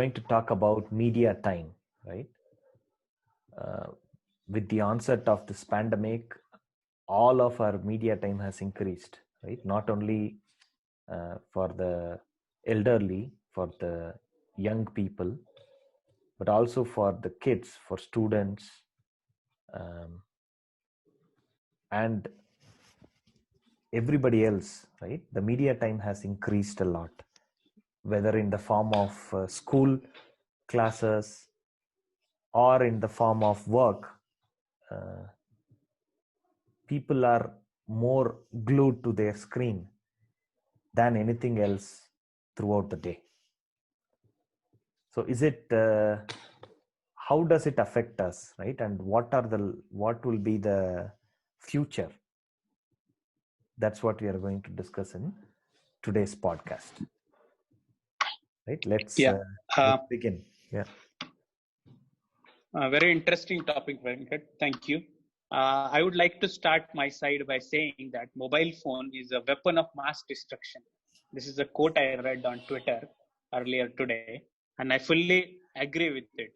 going to talk about media time, right? With the onset of this pandemic, all of our media time has increased, right? Not only for the elderly, for the young people, but also for the kids, for students, and everybody else, right? The media time has increased a lot, whether in the form of school classes or in the form of work. People are more glued to their screen than anything else throughout the day. So is it how does it affect us, right? And what will be the future? That's what we are going to discuss in today's podcast, right? Let's begin. Yeah. Very interesting topic, Venkat. Thank you. I would like to start my side by saying that mobile phone is a weapon of mass destruction. This is a quote I read on Twitter earlier today, and I fully agree with it.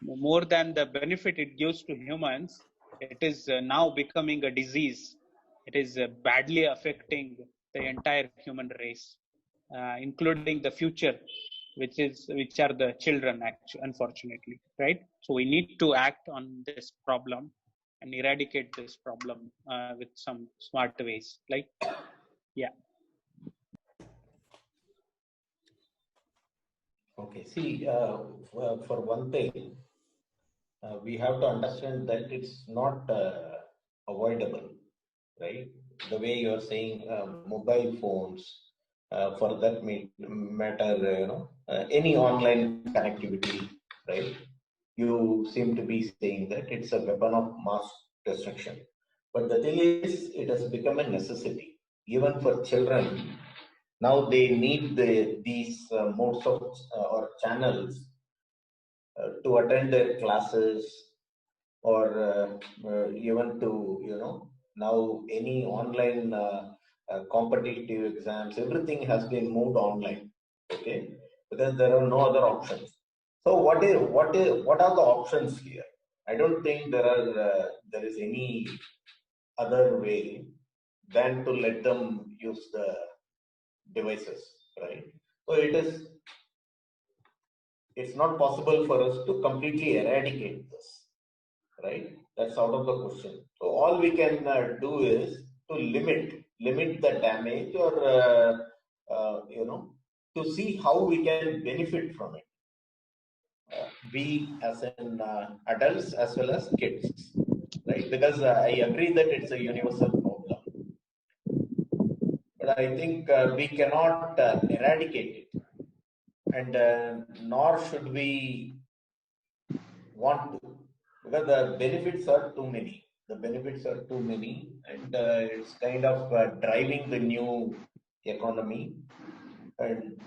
More than the benefit it gives to humans, it is now becoming a disease. It is badly affecting the entire human race, including the future, which are the children, actually, unfortunately, right? So we need to act on this problem and eradicate this problem with some smart ways. Like, yeah. Okay. See, for one thing, we have to understand that it's not avoidable, right? The way you're saying mobile phones, for that matter, any online connectivity, right? You seem to be saying that it's a weapon of mass destruction. But the thing is, it has become a necessity. Even for children, now they need these modes of or channels to attend their classes, or even to, now any online competitive exams, everything has been moved online. Okay, because there are no other options. So what are the options here? I don't think there is any other way than to let them use the devices, right? So it's not possible for us to completely eradicate this, right? That's out of the question. So all we can do is to limit the damage, or to see how we can benefit from it. We as in adults as well as kids, right? Because I agree that it's a universal problem, but I think we cannot eradicate it, and nor should we want to, because the benefits are too many. The benefits are too many, and it's kind of driving the new economy, and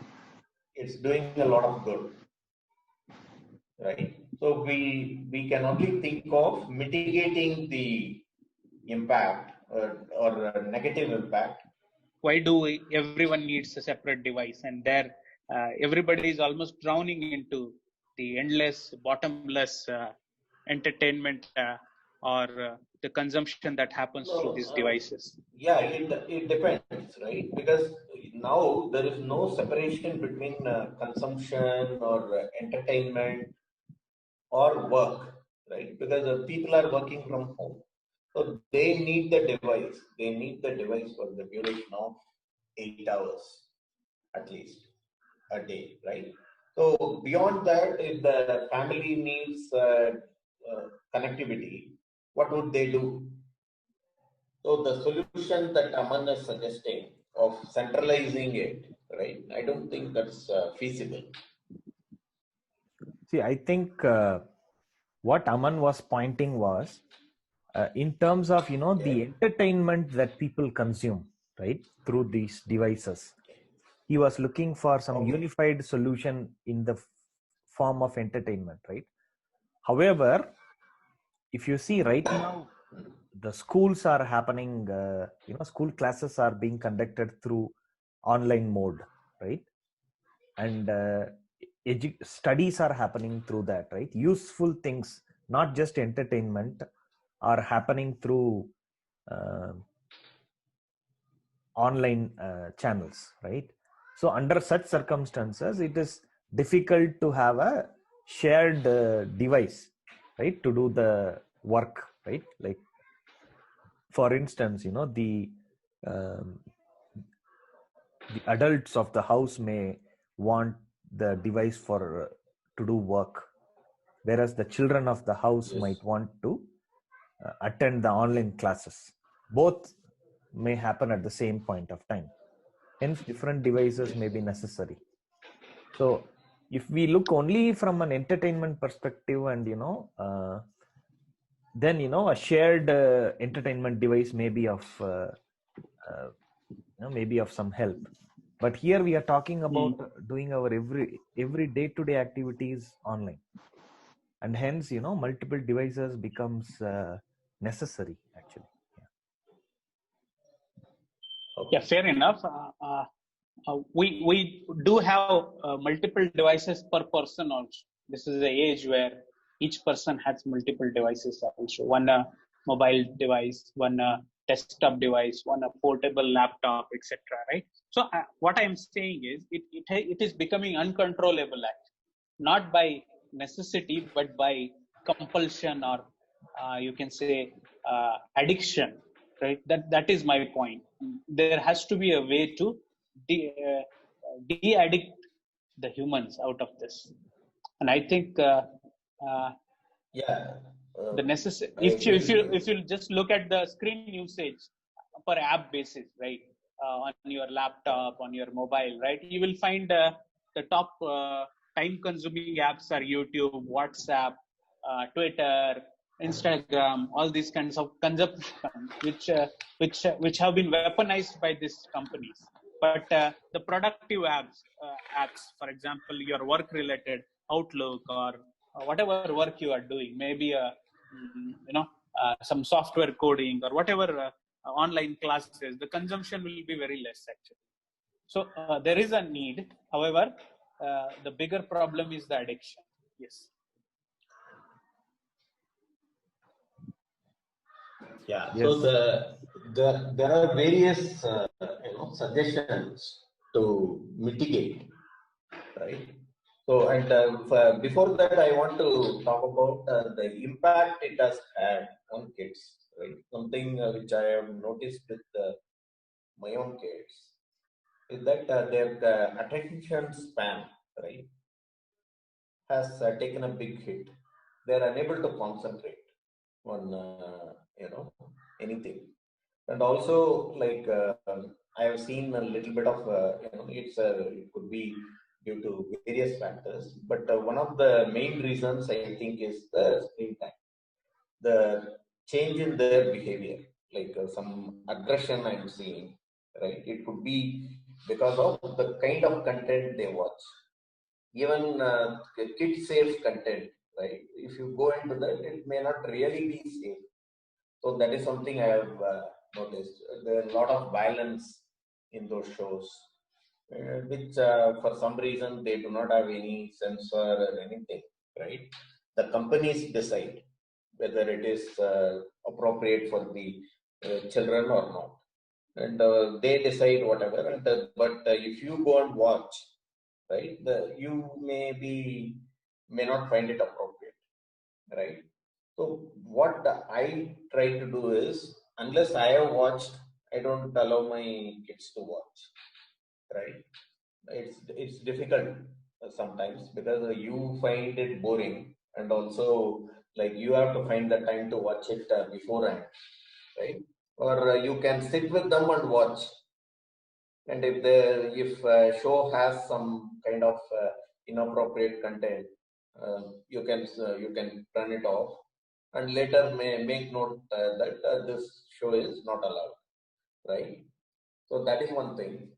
it's doing a lot of good, right? So we can only think of mitigating the impact, or negative impact. Why do everyone needs a separate device, and there everybody is almost drowning into the endless, bottomless entertainment or the consumption that happens through these devices? Yeah, it depends, right? Because now there is no separation between consumption or entertainment or work, right? Because people are working from home, so they need the device. They need the device for the duration of 8 hours at least a day, right? So beyond that, if the family needs connectivity, what would they do? So the solution that Aman is suggesting of centralizing it, right? I don't think that's feasible. See, I think what Aman was pointing was in terms of the entertainment that people consume, right, through these devices. He was looking for some unified solution in the form of entertainment, right? However, if you see right now, the schools are happening, school classes are being conducted through online mode, right? And studies are happening through that, right? Useful things, not just entertainment, are happening through uh, online channels, right? So under such circumstances, it is difficult to have a shared device, right, to do the work, right? Like, for instance, um, the adults of the house may want the device for to do work, whereas the children of the house Yes. might want to attend the online classes. Both may happen at the same point of time. Hence, different devices may be necessary. So, if we look only from an entertainment perspective, and then a shared entertainment device may be of maybe of some help. But here we are talking about doing our every day-to-day activities online, and hence multiple devices becomes necessary actually. Yeah, fair enough. We do have multiple devices per person also. This is the age where each person has multiple devices also. One mobile device, one desktop device, one portable laptop, etc. Right. So what I'm saying is, it is becoming uncontrollable, actually, not by necessity but by compulsion, or you can say addiction, right? That is my point. There has to be a way to de-addict the humans out of this. And I think uh, Yeah, the necessary, I agree with you. if you just look at the screen usage per app basis, right? On your laptop, on your mobile, right, you will find the top time consuming apps are YouTube, WhatsApp, Twitter, Instagram, all these kinds of consumption, which have been weaponized by these companies. But the productive apps, for example, your work related Outlook, or whatever work you are doing, maybe some software coding or whatever online classes, the consumption will be very less actually. So there is a need. However, the bigger problem is the addiction. Yes. Yeah. Yes. So there are various suggestions to mitigate, right? So, and before that, I want to talk about the impact it has had on kids, right? Something which I have noticed with my own kids is that their attention span, right, has taken a big hit. They are unable to concentrate on anything, and also like I have seen a little bit of it could be due to various factors, but one of the main reasons I think is the screen time, the change in their behavior, like some aggression I'm seeing, right? It could be because of the kind of content they watch, even kid safe content, right? If you go into that, it may not really be safe. So that is something I have noticed. There are a lot of violence in those shows, which for some reason they do not have any censor or anything, right? The companies decide whether it is appropriate for the children or not, and they decide whatever. And but if you go and watch, right, you may not find it appropriate, right? So what I try to do is, unless I have watched, I don't allow my kids to watch, right? It's difficult sometimes because you find it boring, and also like you have to find the time to watch it beforehand, right? Or you can sit with them and watch, and if show has some kind of inappropriate content, you can turn it off, and later may make note that this show is not allowed, right? So that is one thing.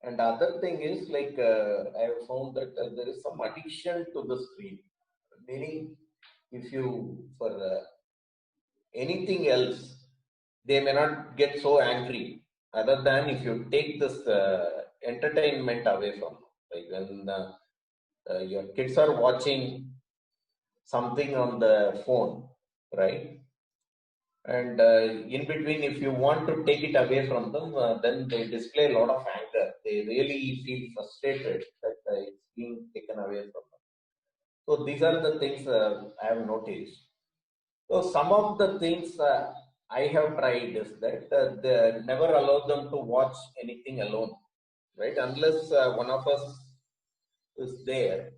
And the other thing is, like I have found that there is some addiction to the screen, meaning if you for anything else, they may not get so angry, other than if you take this entertainment away from them. Like when your kids are watching something on the phone, right? And in between, if you want to take it away from them, then they display a lot of anger. They really feel frustrated that it's being taken away from them. So these are the things I have noticed. So some of the things I have tried is that they never allow them to watch anything alone, right? Unless one of us is there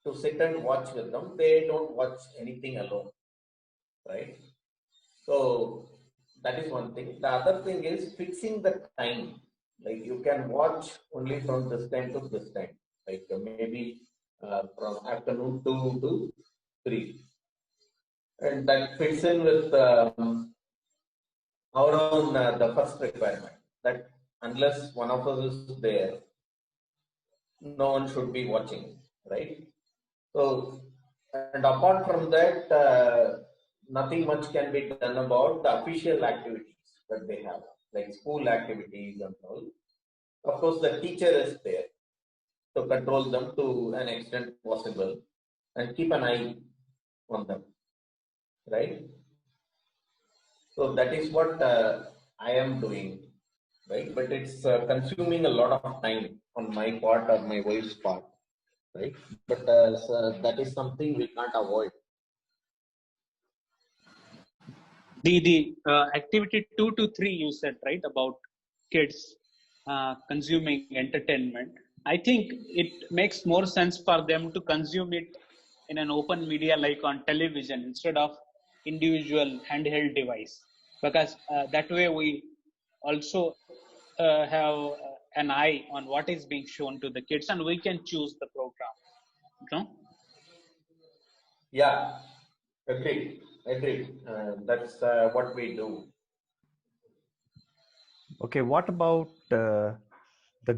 to sit and watch with them, they don't watch anything alone, right? So that is one thing. The other thing is fixing the time. Like you can watch only from this time to this time, like maybe from afternoon 2 to 3, and that fits in with our own the first requirement that unless one of us is there, no one should be watching, right? So, and apart from that, nothing much can be done about the official activities that they have, like school activities and all. Of course, the teacher is there to control them to an extent possible and keep an eye on them, right? So that is what I am doing, right? But it's consuming a lot of time on my part or my wife's part, right? But so that is something we can't avoid. The activity 2 to 3 you said, right, about kids consuming entertainment. I think it makes more sense for them to consume it in an open media like on television instead of individual handheld device, because that way we also have an eye on what is being shown to the kids and we can choose the program, you know? Yeah, agreed. Agreed. That's what we do. Okay, what about the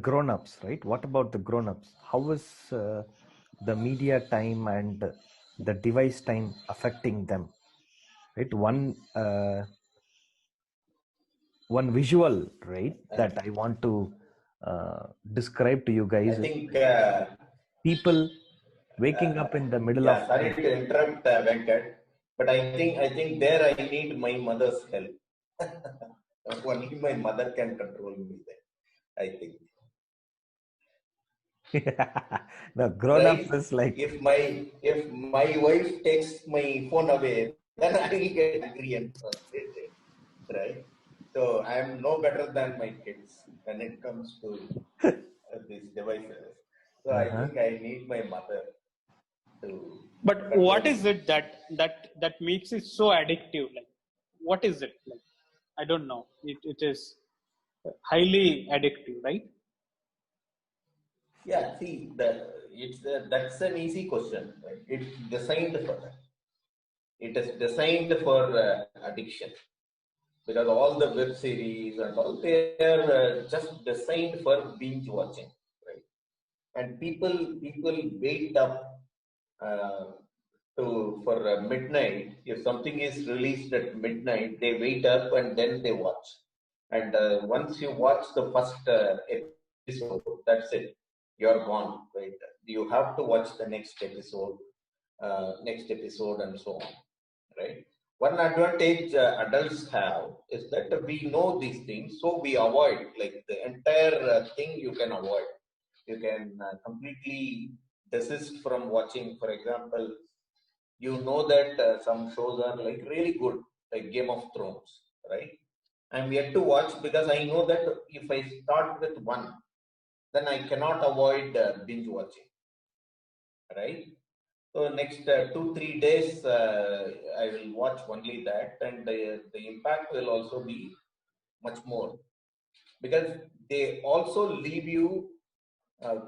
grown-ups, right? What about the grown-ups? How is the media time and the device time affecting them? Right, one visual, right, that I want to describe to you I guys is think, people waking up in the middle of yeah. Sorry night. to interrupt, Venkat, but I think there I need my mother's help. Only my mother can control me there. I think, The grown-ups right? is like, If my wife takes my phone away, then I will get angry and frustrated, right? So I am no better than my kids when it comes to these devices. So I uh-huh. think I need my mother to But control what is me. it that makes it so addictive? Like, what is it? Like, I don't know. It is highly addictive, right? Yeah, see, that's an easy question. Right? It's designed for that. It is designed for addiction because all the web series and all they are just designed for binge watching, right? And people wait up uh, to for midnight. If something is released at midnight, they wait up and then they watch. And once you watch the first episode, that's it. You're gone, right? You have to watch the next episode, and so on, right? One advantage adults have is that we know these things, so we avoid like the entire thing. You can avoid. You can completely desist from watching. For example, you know that some shows are like really good, like Game of Thrones, right? I'm yet to watch because I know that if I start with one, then I cannot avoid binge watching, right? So next 2 3 days, I will watch only that, and the impact will also be much more because they also leave you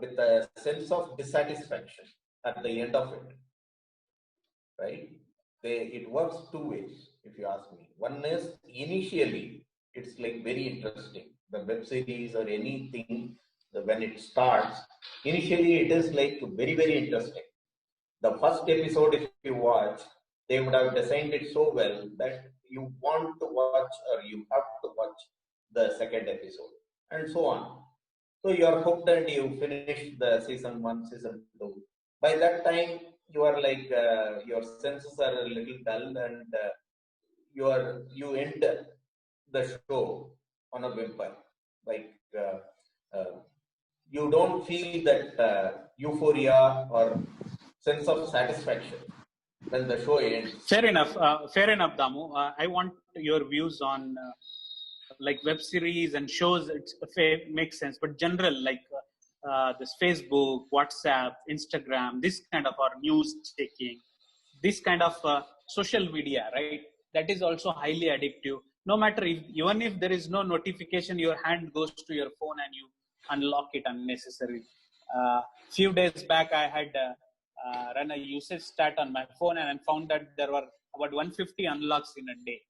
with a sense of dissatisfaction at the end of it, right? It works two ways, if you ask me. One is initially it's like very interesting. The web series or anything, when it starts, initially it is like very interesting. The first episode, if you watch, they would have designed it so well that you want to watch or you have to watch the second episode, and so on. So you are hooked and you finish the season 1, season 2. By that time, you are like your senses are a little dull, and you end the show on a whimper. Like uh, you don't feel that euphoria or sense of satisfaction when the show ends. Fair enough, Damu. I want your views on like web series and shows. It's makes sense, but general like this Facebook, WhatsApp, Instagram, this kind of or news checking, this kind of social media, right? That is also highly addictive. No matter if even if there is no notification, your hand goes to your phone and you unlock it unnecessarily. Few days back, I had run a usage stat on my phone and found that there were about 150 unlocks in a day,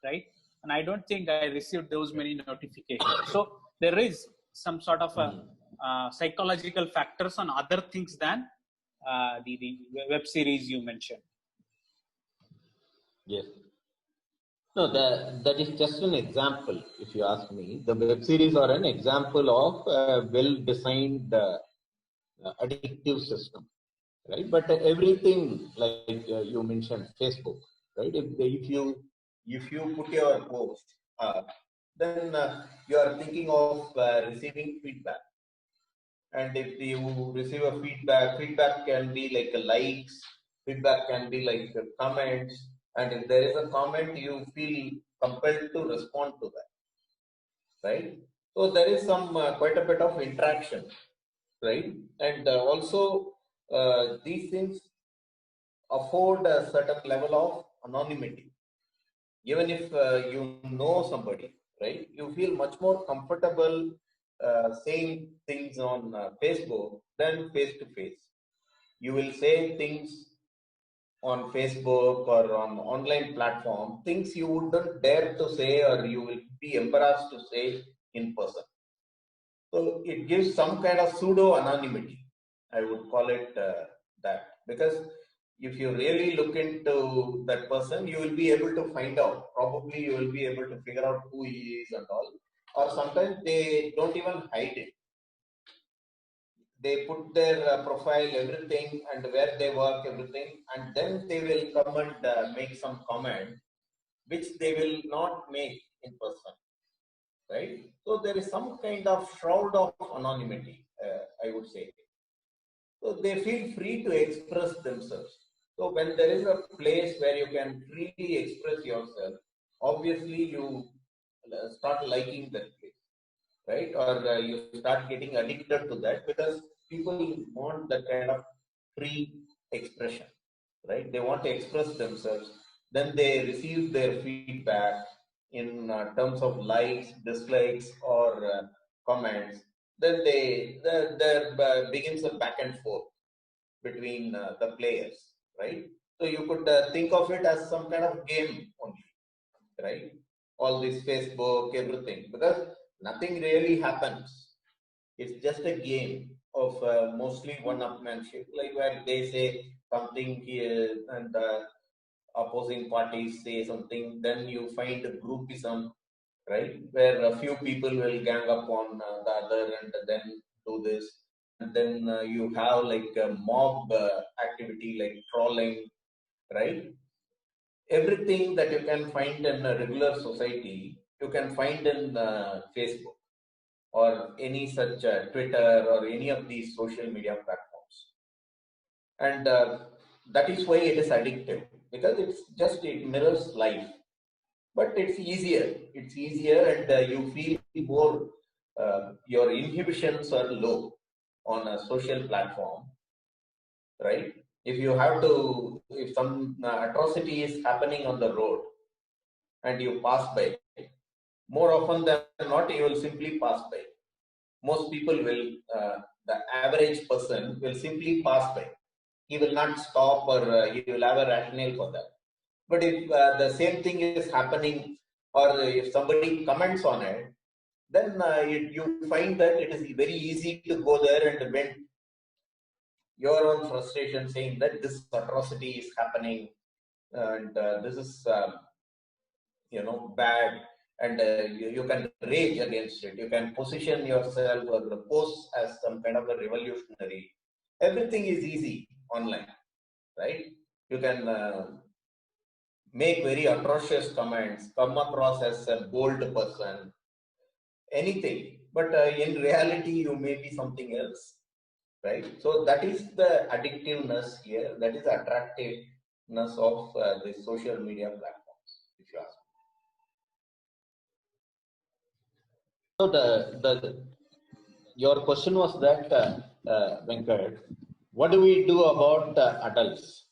right? And I don't think I received those many notifications. So there is some sort of a psychological factors on other things than the web series you mentioned. Yes. No, that is just an example, if you ask me. The web series are an example of a well-designed addictive system, right? But everything, like you mentioned, Facebook, right? If you put your post, then you are thinking of receiving feedback. And if you receive a feedback can be like a likes, feedback can be like comments, and if there is a comment, you feel compelled to respond to that, right? So there is some quite a bit of interaction, right? And also these things afford a certain level of anonymity. Even if you know somebody, right? You feel much more comfortable saying things on Facebook than face to face. You will say things on Facebook or on online platform, things you wouldn't dare to say or you will be embarrassed to say in person. So it gives some kind of pseudo anonymity. I would call it that, because if you really look into that person, you will be able to find out. Probably you will be able to figure out who he is and all. Or sometimes they don't even hide it. They put their profile, everything, and where they work, everything, and then they will come and make some comment, which they will not make in person, right? So there is some kind of shroud of anonymity, I would say. So they feel free to express themselves. So when there is a place where you can freely express yourself, obviously you start liking that place, right? Or you start getting addicted to that, because people want that kind of free expression, right? They want to express themselves. Then they receive their feedback in terms of likes, dislikes, or comments. Then there begins a back and forth between the players, right? So you could think of it as some kind of game only, right? All this Facebook, everything, because nothing really happens. It's just a game of mostly one-upmanship, like where they say something here and opposing parties say something, then you find a groupism, right? Where a few people will gang up on the other and then do this. And then you have like a mob activity like trolling, right? Everything that you can find in a regular society, you can find in Facebook or any such Twitter or any of these social media platforms. And that is why it is addictive, because it mirrors life. But it's easier, and you feel more, your inhibitions are low on a social platform, right? If some atrocity is happening on the road and you pass by, more often than not, you will simply pass by. Most people will, the average person will simply pass by. He will not stop, or he will have a rationale for that. But if the same thing is happening, or if somebody comments on it, then you find that it is very easy to go there and vent your own frustration, saying that this atrocity is happening and this is bad, and you can rage against it. You can position yourself or post as some kind of a revolutionary. Everything is easy online, right? You can make very atrocious comments, come across as a bold person, anything, but in reality you may be something else, right? So that is the addictiveness here, that is the attractiveness of the social media platforms, if you ask me. So the your question was that Venkat, what do we do about adults,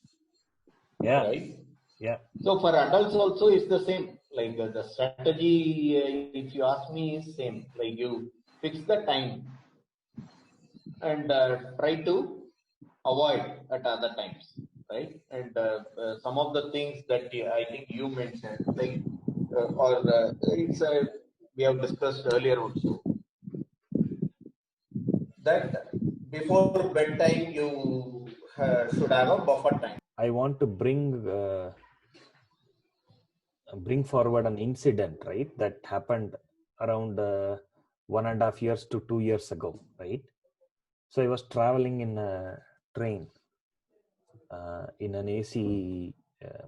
Yeah. right? Yeah. So for adults also it's the same. Like the strategy, if you ask me, is same. Like you fix the time and try to avoid at other times, right? And some of the things that I think you mentioned, like or it's we have discussed earlier also, that before bedtime you should have a buffer time. I want to bring forward an incident, right, that happened around 1.5 years to 2 years ago, right? So I was traveling in a train in an AC,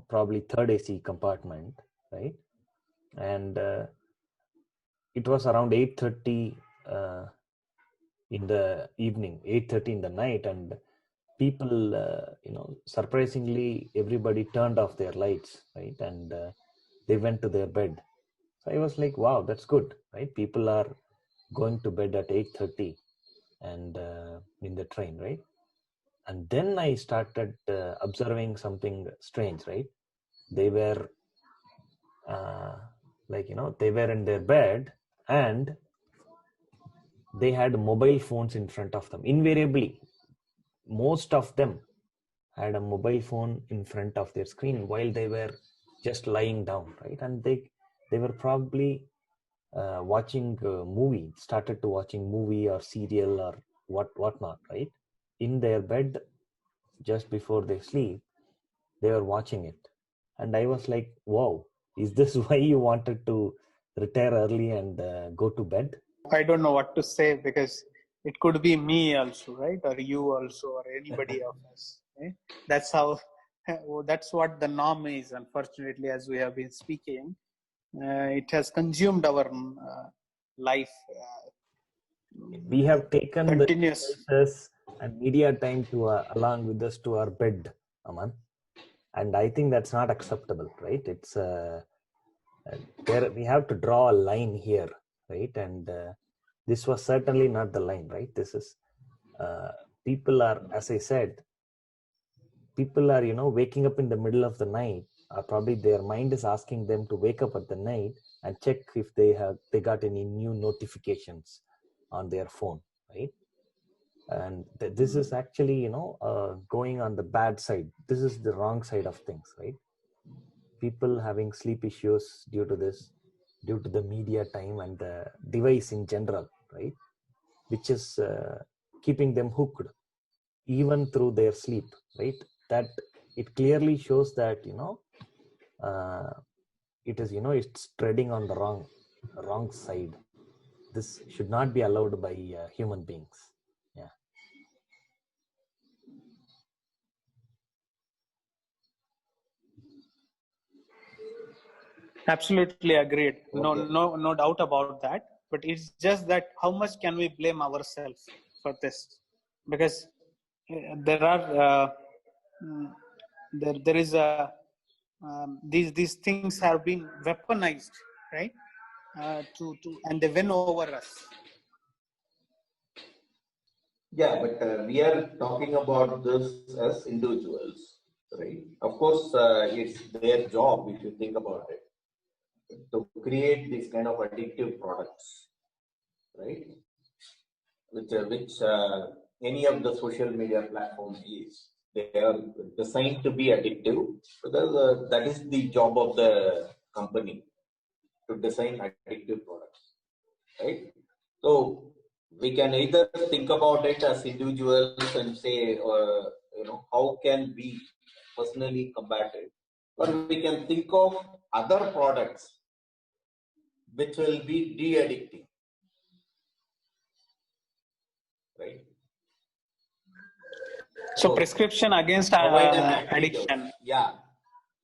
probably third AC compartment, right? And it was around 8:30 in the evening, 8:30 in the night, and people, surprisingly, everybody turned off their lights, right? And they went to their bed. So I was like, wow, that's good, right? People are going to bed at 8:30 and in the train, right? And then I started observing something strange, right? They were they were in their bed, and they had mobile phones in front of them. Invariably, most of them had a mobile phone in front of their screen while they were just lying down, right? And they were probably watching a movie, started to watching movie or serial or whatnot, right? In their bed, just before they sleep, they were watching it. And I was like, wow, is this why you wanted to retire early and go to bed? I don't know what to say, because it could be me also, right? Or you also, or anybody of us. Right? That's how. That's what the norm is. Unfortunately, as we have been speaking, it has consumed our life. We have taken the Continuous. devices and media time to along with us to our bed, Aman, and I think that's not acceptable, right? It's there we have to draw a line here, right? And this was certainly not the line, right? This is people are, as I said, people are waking up in the middle of the night, probably their mind is asking them to wake up at the night and check if they got any new notifications on their phone, right? And this is actually going on the bad side. This is the wrong side of things, right? People having sleep issues due to this, due to the media time and the device in general, right? Which is keeping them hooked even through their sleep, right? That it clearly shows that uh, it is it's treading on the wrong side. This should not be allowed by human beings. Yeah. Absolutely agreed. Okay. No doubt about that. But it's just that how much can we blame ourselves for this? Because there are mm, there is a these things have been weaponized, right? To and they win over us. Yeah, but we are talking about this as individuals, right? Of course, it's their job, if you think about it, to create these kind of addictive products, right? Which any of the social media platforms is. They are designed to be addictive. Because, that is the job of the company, to design addictive products, right? So we can either think about it as individuals and say, how can we personally combat it, or we can think of other products which will be de-addicting, right? So prescription against provide an antidote. addiction. Yeah,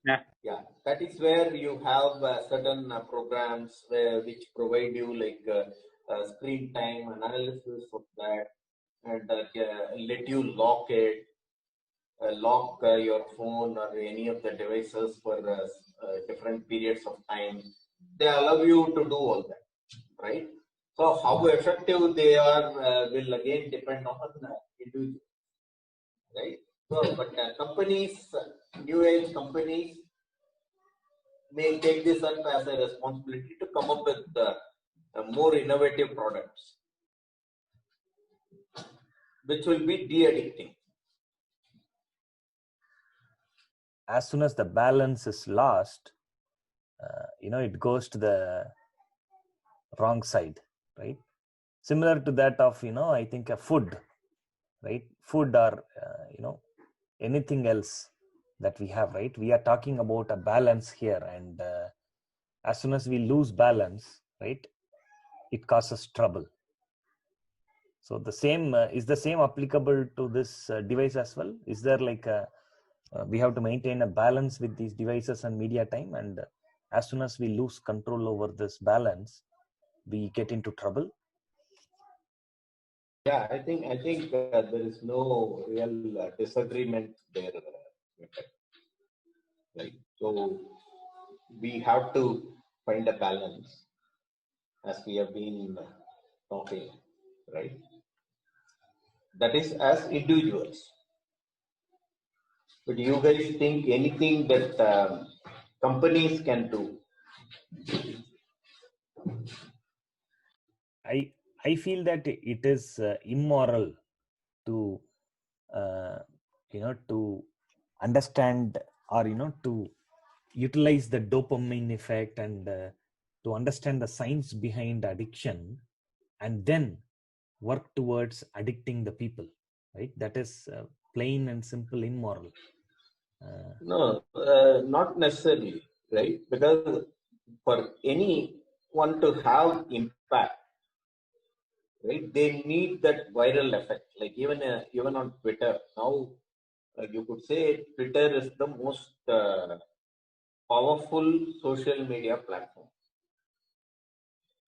Yeah. yeah. That is where you have certain programs which provide you like screen time analysis of that, and let you lock it, lock your phone or any of the devices for different periods of time. They allow you to do all that, right? So how effective they are will again depend on individual, right? So, but companies, new age companies may take this up as a responsibility to come up with more innovative products, which will be de-addicting. As soon as the balance is lost, it goes to the wrong side, right? Similar to that of, I think a food, right? Food or, anything else that we have, right? We are talking about a balance here. And as soon as we lose balance, right, it causes trouble. So the same, is the same applicable to this device as well? Is there like we have to maintain a balance with these devices and media time, and as soon as we lose control over this balance, we get into trouble? Yeah, I think there is no real disagreement there, right? So we have to find a balance, as we have been talking, right? That is as individuals. But do you guys think anything that companies can do? I feel that it is immoral to to understand, or to utilize the dopamine effect, and to understand the science behind addiction, and then work towards addicting the people, right? That is plain and simple immoral. No, not necessarily, right? Because for anyone to have impact, right, they need that viral effect. Like even on Twitter now, you could say Twitter is the most powerful social media platform,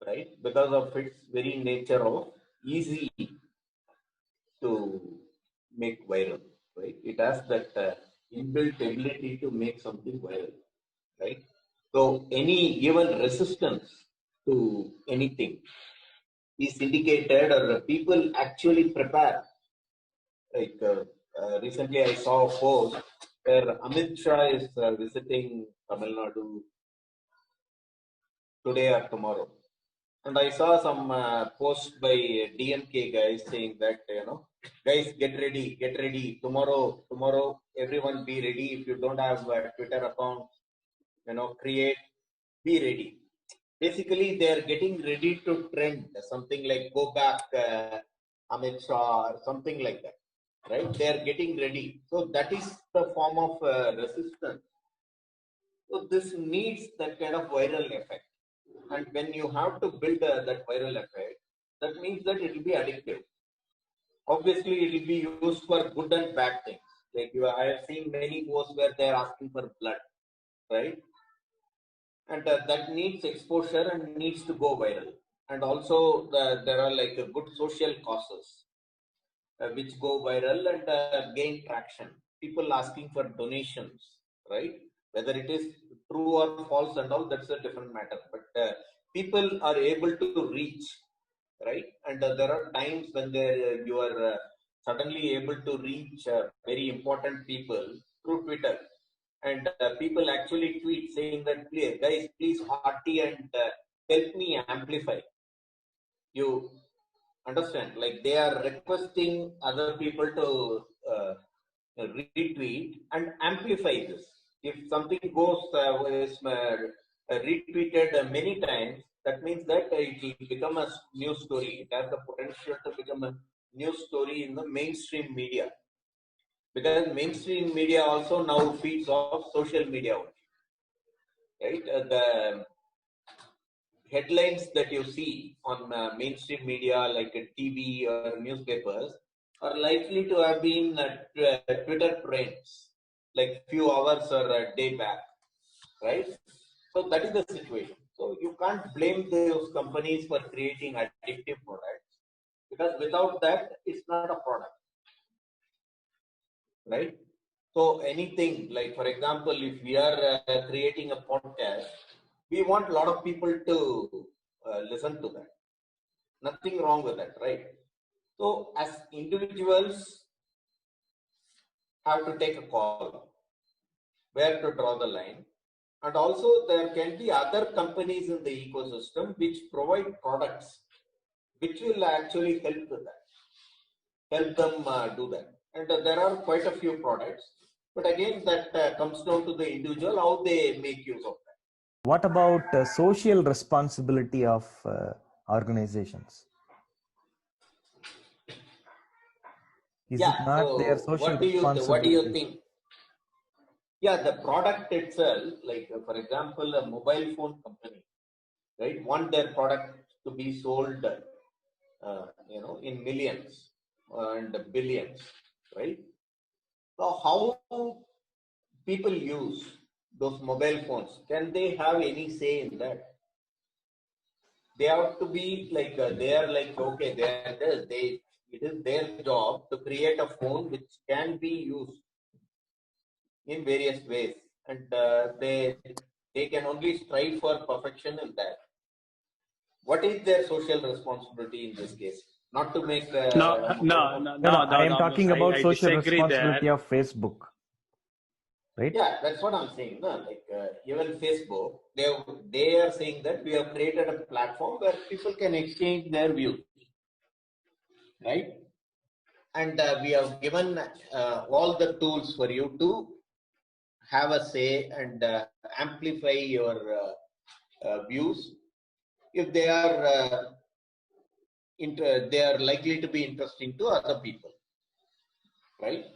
right? Because of its very nature of easy to make viral, right? It has that inbuilt ability to make something viral, right? So any even resistance to anything is indicated, or people actually prepare. Like recently, I saw a post where Amit Shah is visiting Tamil Nadu today or tomorrow, and I saw some post by DMK guys saying that guys, get ready tomorrow, everyone be ready. If you don't have a Twitter account, create, be ready. Basically, they are getting ready to trend something like go back Amit Shah or something like that, right? They are getting ready. So that is the form of resistance. So this needs that kind of viral effect. And when you have to build that viral effect, that means that it will be addictive. Obviously, it will be used for good and bad things. Like I have seen many posts where they are asking for blood, right? And that needs exposure and needs to go viral. And also, there are like good social causes which go viral and gain traction. People asking for donations, right? Whether it is true or false and all, that's a different matter. But people are able to reach, right? And there are times when you are suddenly able to reach very important people through Twitter. And people actually tweet saying that, guys, please hearty and help me amplify. You understand? Like they are requesting other people to retweet and amplify this. If something goes is retweeted many times, that means that it will become a news story. It has the potential to become a news story in the mainstream media, because mainstream media also now feeds off social media, right? headlines that you see on mainstream media like TV or newspapers are likely to have been Twitter trends like few hours or a day back, right? So that is the situation. So you can't blame those companies for creating addictive products because without that, it's not a product, right? So anything like, for example, if we are creating a podcast, we want a lot of people to listen to that. Nothing wrong with that, right? So as individuals have to take a call where to draw the line. And also there can be other companies in the ecosystem which provide products which will actually help with that, help them do that. And there are quite a few products. But again, that comes down to the individual, how they make use of that. What about social responsibility of organizations? Is it Yeah. not their So social what do you responsibility? think? Yeah, the product itself, like for example, a mobile phone company, right, want their product to be sold, in millions and billions, right? So how people use those mobile phones? Can they have any say in that? They have to be like they are like okay, they it is their job to create a phone which can be used in various ways, and they can only strive for perfection in that. What is their social responsibility in this case? Not to make No, mobile no, phone. no, No, no, no, I no, am no. talking about I social disagree there. responsibility of Facebook, right? Yeah, that's what I'm saying. No? Like even Facebook, they are saying that we have created a platform where people can exchange their views, right? And we have given all the tools for you to have a say and amplify your views if they are they are likely to be interesting to other people, right?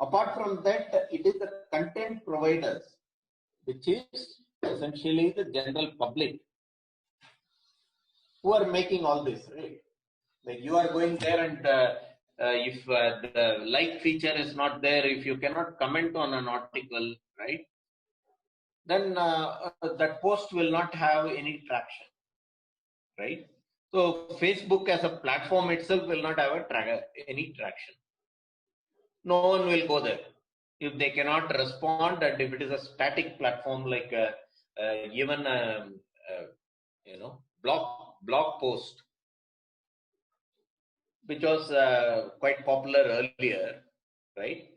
Apart from that, it is the content providers, which is essentially the general public, who are making all this, right? Like you are going there and if the like feature is not there, if you cannot comment on an article, right, then that post will not have any traction, right? So Facebook as a platform itself will not have any traction. No one will go there if they cannot respond, and if it is a static platform like even blog post, which was quite popular earlier, right?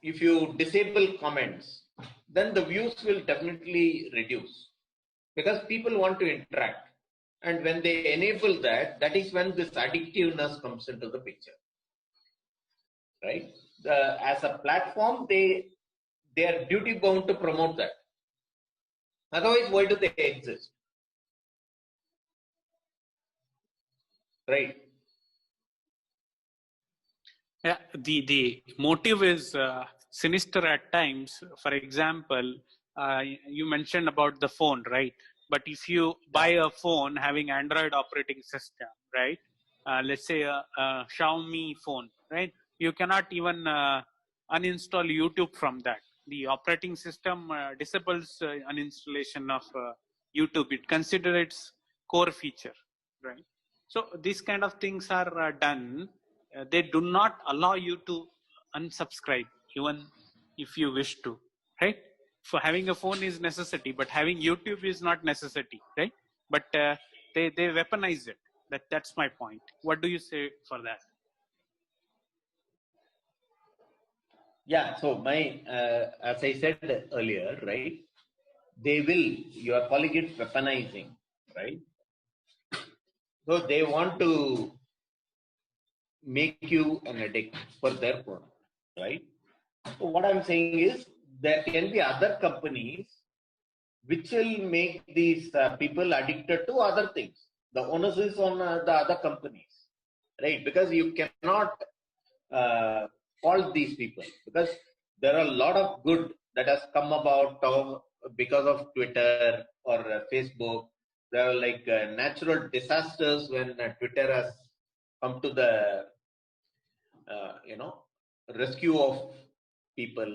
If you disable comments, then the views will definitely reduce because people want to interact. And when they enable that, that is when this addictiveness comes into the picture, right? As a platform, they are duty bound to promote that. Otherwise, why do they exist? Right? Yeah, the motive is sinister at times. For example, you mentioned about the phone, right? But if you buy a phone having Android operating system, right? Let's say a Xiaomi phone, right? You cannot even uninstall YouTube from that. The operating system disables uninstallation of YouTube. It considers its core feature, right? So these kind of things are done. They do not allow you to unsubscribe even if you wish to, right? For having a phone is necessity, but having YouTube is not necessity, right? But they weaponize it. That's my point. What do you say for that? Yeah. So as I said earlier, right? You are calling it weaponizing, right? So they want to make you an addict for their product, right? So what I'm saying is there can be other companies which will make these people addicted to other things. The onus is on the other companies, right? Because you cannot fault these people because there are a lot of good that has come about because of Twitter or Facebook. There are like natural disasters when Twitter has come to the rescue of people,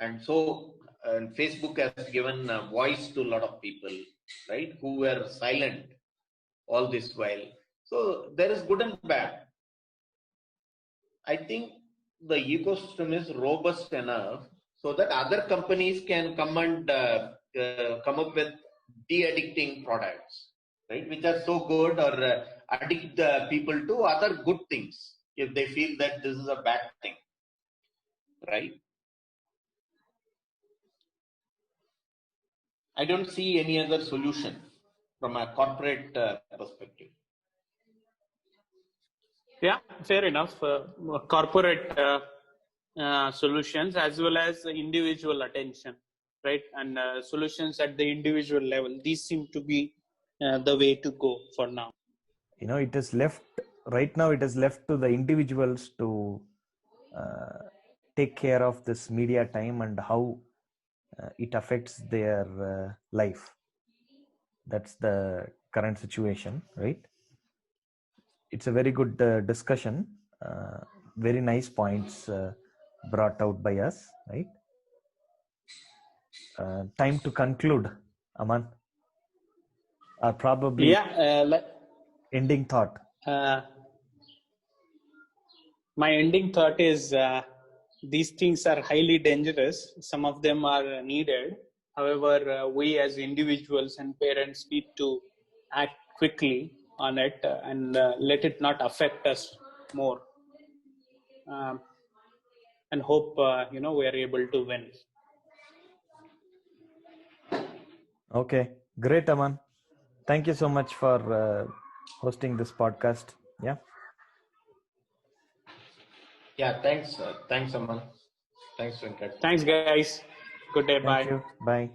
and so Facebook has given voice to a lot of people, right, who were silent all this while. So there is good and bad. I think the ecosystem is robust enough so that other companies can come and come up with de-addicting products, right, which are so good, or addict people to other good things if they feel that this is a bad thing, right? I don't see any other solution from a corporate perspective. Yeah, fair enough. Corporate solutions as well as individual attention, right? And solutions at the individual level. These seem to be the way to go for now. It is left right now. It is left to the individuals to take care of this media time and how it affects their life. That's the current situation, right? It's a very good discussion. Very nice points brought out by us, right? Time to conclude, Aman. Probably ending thought. My ending thought is these things are highly dangerous. Some of them are needed. However, we as individuals and parents need to act quickly on it and let it not affect us more. And hope we are able to win. Okay, great, Aman. Thank you so much for hosting this podcast. Yeah. Yeah, thanks, Aman. Thanks, Venkat. Thanks, guys. Good day. Thank Bye. you. Bye.